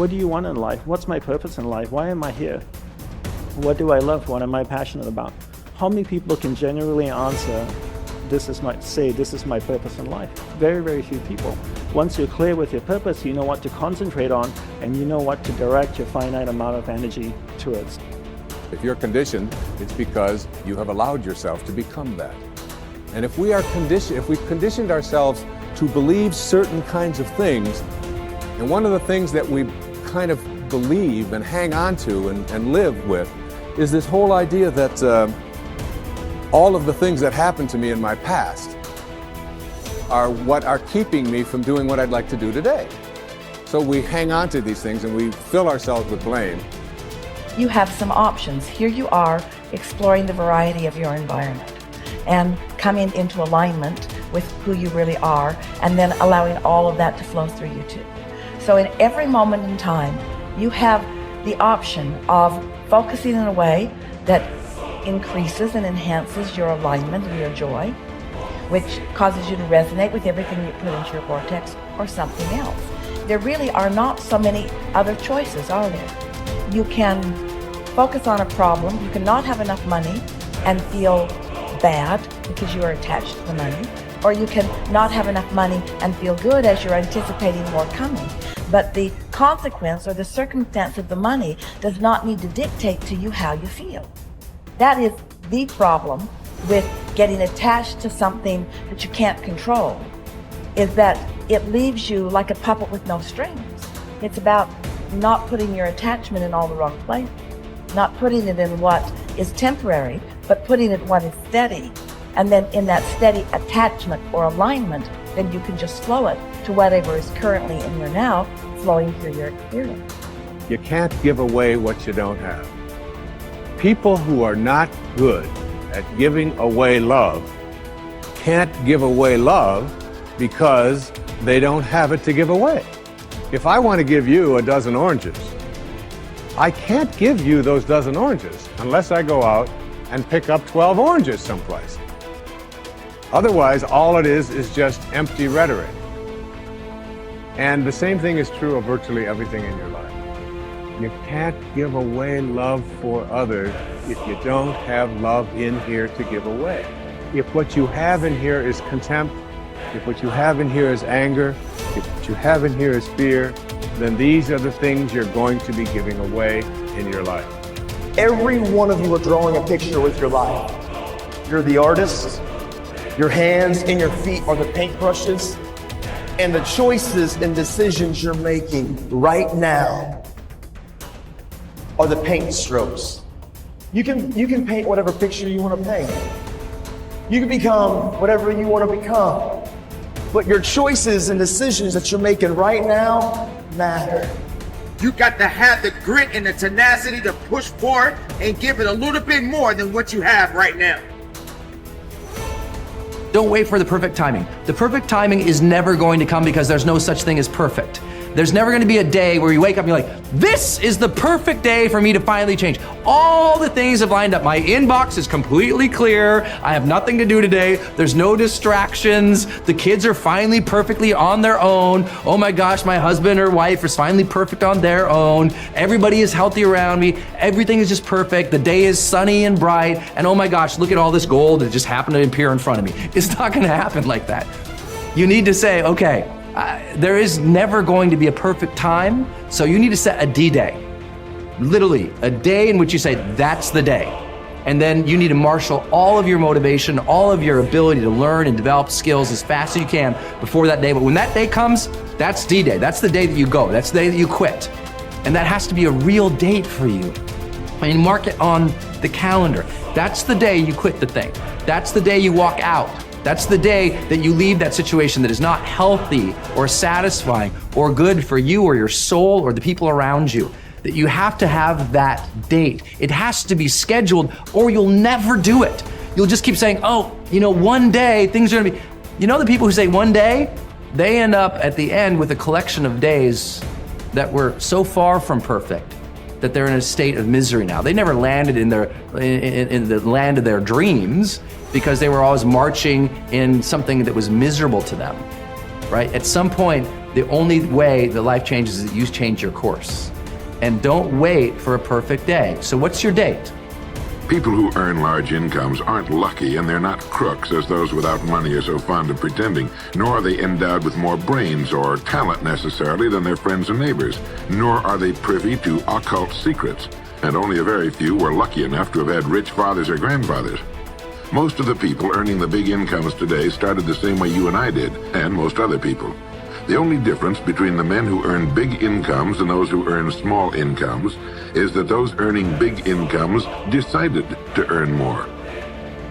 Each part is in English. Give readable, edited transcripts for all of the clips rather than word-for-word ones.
What do you want in life? What's my purpose in life? Why am I here? What do I love? What am I passionate about? How many people can genuinely answer, this is my purpose in life? Very, very few people. Once you're clear with your purpose, you know what to concentrate on, and you know what to direct your finite amount of energy towards. If you're conditioned, it's because you have allowed yourself to become that. And if we've conditioned ourselves to believe certain kinds of things, and one of the things that we kind of believe and hang on to and live with is this whole idea that all of the things that happened to me in my past are what are keeping me from doing what I'd like to do today. So we hang on to these things and we fill ourselves with blame. You have some options. Here you are exploring the variety of your environment and coming into alignment with who you really are, and then allowing all of that to flow through you too. So in every moment in time, you have the option of focusing in a way that increases and enhances your alignment and your joy, which causes you to resonate with everything you put into your vortex, or something else. There really are not so many other choices, are there? You can focus on a problem. You cannot have enough money and feel bad because you are attached to the money, or you can not have enough money and feel good as you're anticipating more coming. But the consequence or the circumstance of the money does not need to dictate to you how you feel. That is the problem with getting attached to something that you can't control, is that it leaves you like a puppet with no strings. It's about not putting your attachment in all the wrong places, not putting it in what is temporary, but putting it in what is steady. And then in that steady attachment or alignment, then you can just flow it to whatever is currently in your now, flowing through your experience. You can't give away what you don't have. People who are not good at giving away love can't give away love because they don't have it to give away. If I want to give you a dozen oranges, I can't give you those dozen oranges unless I go out and pick up 12 oranges someplace. Otherwise, all it is just empty rhetoric. And the same thing is true of virtually everything in your life. You can't give away love for others if you don't have love in here to give away. If what you have in here is contempt, if what you have in here is anger, if what you have in here is fear, then these are the things you're going to be giving away in your life. Every one of you are drawing a picture with your life. You're the artist. Your hands and your feet are the paintbrushes. And the choices and decisions you're making right now are the paint strokes. You can paint whatever picture you want to paint. You can become whatever you want to become. But your choices and decisions that you're making right now matter. You got to have the grit and the tenacity to push forward and give it a little bit more than what you have right now. Don't wait for the perfect timing. The perfect timing is never going to come because there's no such thing as perfect. There's never going to be a day where you wake up and you're like, this is the perfect day for me to finally change. All the things have lined up. My inbox is completely clear. I have nothing to do today. There's no distractions. The kids are finally perfectly on their own. Oh my gosh, my husband or wife is finally perfect on their own. Everybody is healthy around me. Everything is just perfect. The day is sunny and bright. And oh my gosh, look at all this gold that just happened to appear in front of me. It's not going to happen like that. You need to say, okay, there is never going to be a perfect time, so you need to set a D-Day. Literally, a day in which you say, that's the day. And then you need to marshal all of your motivation, all of your ability to learn and develop skills as fast as you can before that day. But when that day comes, that's D-Day. That's the day that you go. That's the day that you quit. And that has to be a real date for you. I mean, mark it on the calendar. That's the day you quit the thing. That's the day you walk out. That's the day that you leave that situation that is not healthy or satisfying or good for you or your soul or the people around you. That you have to have that date. It has to be scheduled or you'll never do it. You'll just keep saying, oh, one day things are gonna be, the people who say one day, they end up at the end with a collection of days that were so far from perfect that they're in a state of misery now. They never landed in the land of their dreams because they were always marching in something that was miserable to them, right? At some point, The only way that life changes is that you change your course. And don't wait for a perfect day. So what's your date? People who earn large incomes aren't lucky, and they're not crooks as those without money are so fond of pretending, nor are they endowed with more brains or talent necessarily than their friends and neighbors, nor are they privy to occult secrets, and only a very few were lucky enough to have had rich fathers or grandfathers. Most of the people earning the big incomes today started the same way you and I did, and most other people. The only difference between the men who earn big incomes and those who earn small incomes is that those earning big incomes decided to earn more.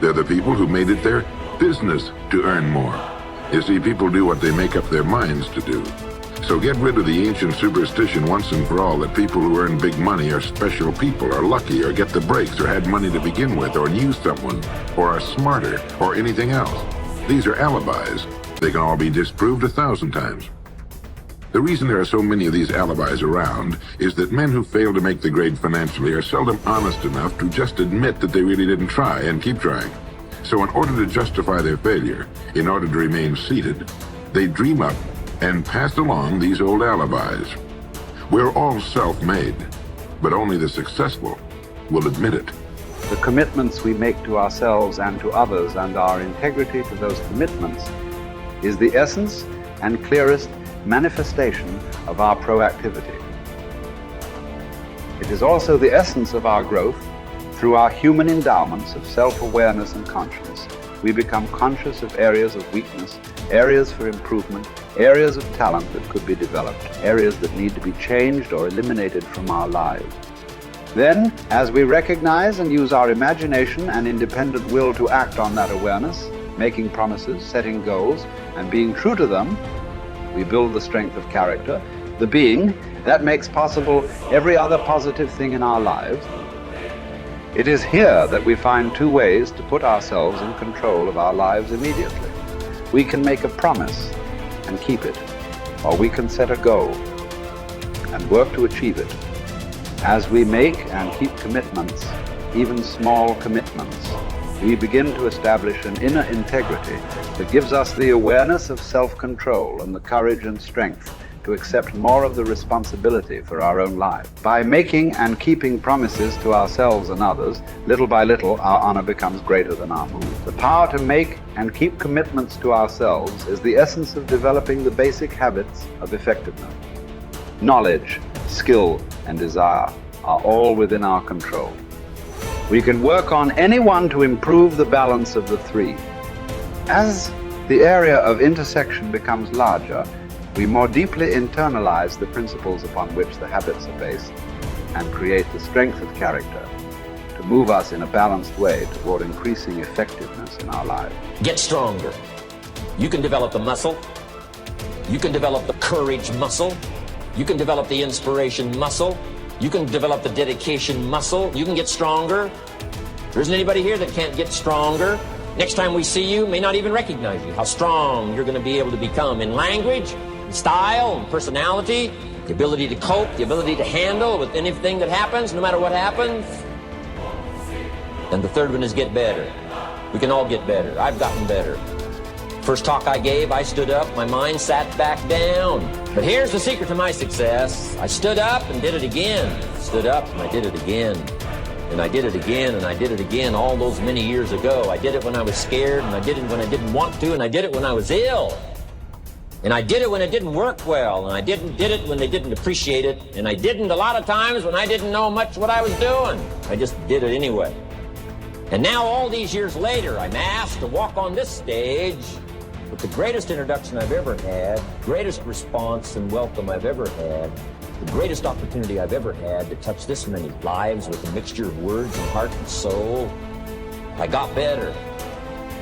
They're the people who made it their business to earn more. You see, people do what they make up their minds to do. So get rid of the ancient superstition once and for all that people who earn big money are special people, are lucky, or get the breaks, or had money to begin with, or knew someone, or are smarter, or anything else. These are alibis. They can all be disproved 1,000 times. The reason there are so many of these alibis around is that men who fail to make the grade financially are seldom honest enough to just admit that they really didn't try and keep trying. So in order to justify their failure, in order to remain seated, they dream up and pass along these old alibis. We're all self-made, but only the successful will admit it. The commitments we make to ourselves and to others, and our integrity to those commitments, is the essence and clearest manifestation of our proactivity. It is also the essence of our growth through our human endowments of self-awareness and conscience. We become conscious of areas of weakness, areas for improvement, areas of talent that could be developed, areas that need to be changed or eliminated from our lives. Then, as we recognize and use our imagination and independent will to act on that awareness, making promises, setting goals, and being true to them, we build the strength of character, the being that makes possible every other positive thing in our lives. It is here that we find two ways to put ourselves in control of our lives immediately. We can make a promise and keep it, or we can set a goal and work to achieve it. As we make and keep commitments, even small commitments, we begin to establish an inner integrity that gives us the awareness of self-control and the courage and strength to accept more of the responsibility for our own lives. By making and keeping promises to ourselves and others, little by little, our honor becomes greater than our mood. The power to make and keep commitments to ourselves is the essence of developing the basic habits of effectiveness. Knowledge, skill, and desire are all within our control. We can work on any one to improve the balance of the three. As the area of intersection becomes larger, we more deeply internalize the principles upon which the habits are based and create the strength of character to move us in a balanced way toward increasing effectiveness in our lives. Get stronger. You can develop the muscle. You can develop the courage muscle. You can develop the inspiration muscle. You can develop the dedication muscle. You can get stronger. There isn't anybody here that can't get stronger. Next time we see you, may not even recognize you. How strong you're going to be able to become in language, in style, and personality, the ability to cope, the ability to handle with anything that happens, no matter what happens. And the third one is get better. We can all get better. I've gotten better. First talk I gave, I stood up, my mind sat back down. But here's the secret to my success. I stood up and did it again. Stood up and I did it again. And I did it again, and I did it again all those many years ago. I did it when I was scared, and I did it when I didn't want to, and I did it when I was ill. And I did it when it didn't work well, and I did it when they didn't appreciate it, and I didn't a lot of times when I didn't know much what I was doing. I just did it anyway. And now all these years later, I'm asked to walk on this stage with the greatest introduction I've ever had, greatest response and welcome I've ever had, the greatest opportunity I've ever had to touch this many lives with a mixture of words and heart and soul. I got better.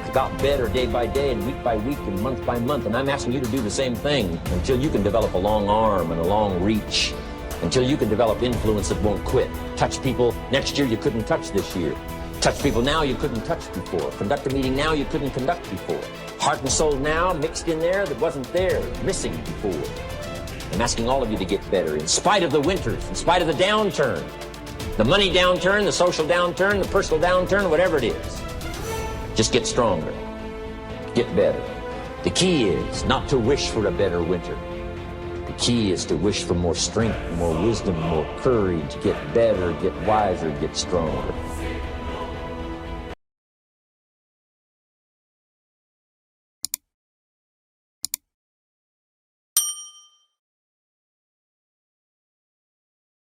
I got better day by day and week by week and month by month, and I'm asking you to do the same thing until you can develop a long arm and a long reach, until you can develop influence that won't quit. Touch people next year you couldn't touch this year. Touch people now you couldn't touch before. Conduct a meeting now you couldn't conduct before. Heart and soul now mixed in there that wasn't there, missing before. I'm asking all of you to get better in spite of the winters, in spite of the downturn, the money downturn, the social downturn, the personal downturn, whatever it is. Just get stronger. Get better. The key is not to wish for a better winter, The key is to wish for more strength, more wisdom, more courage, get better, get wiser, get stronger.